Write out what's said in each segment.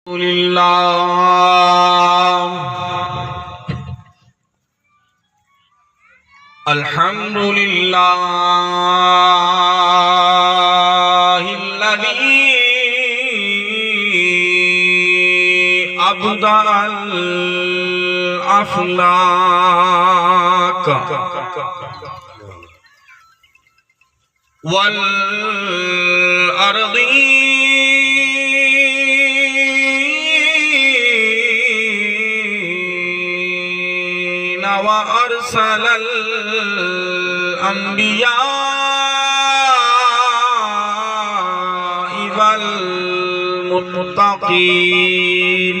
Alhamdulillahilladzi abda'al aflaq wal ardi وأرسل الأنبياء والمتقين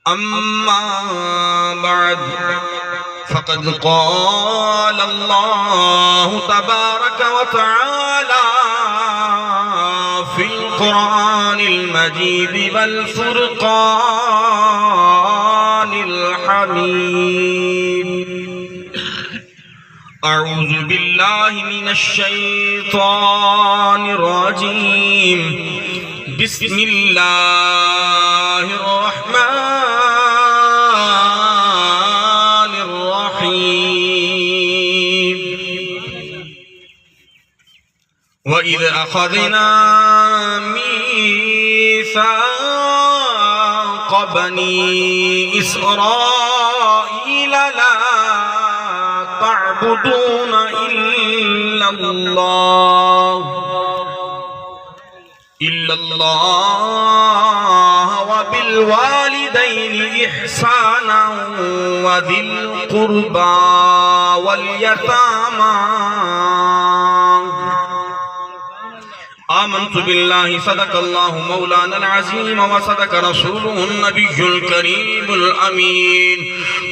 أما بعد فقد قال الله تبارك وتعالى في القرآن المجيد والفرقان الحميد. أعوذ بالله من الشيطان الرجيم. بسم الله الرحمن الرحيم. وإذ أخذنا ميثاق بني إسرائيل لا تعبدون إلا الله وبالوالدين إحسانا وذي القربى واليتامى. آمنت بالله صدق الله مولانا العظيم وصدق رسوله النبي الكريم الأمين.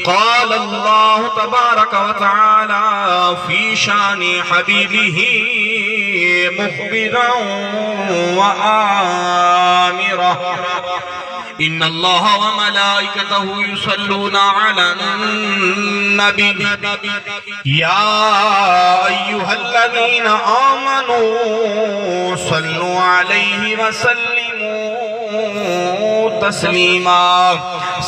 قال الله تبارك وتعالى في شان حبيبه مخبرا وآمرا إن الله وملائكته يصلون على النبي يا أيها الذين آمنوا صلوا عليه وسلموا تسليما.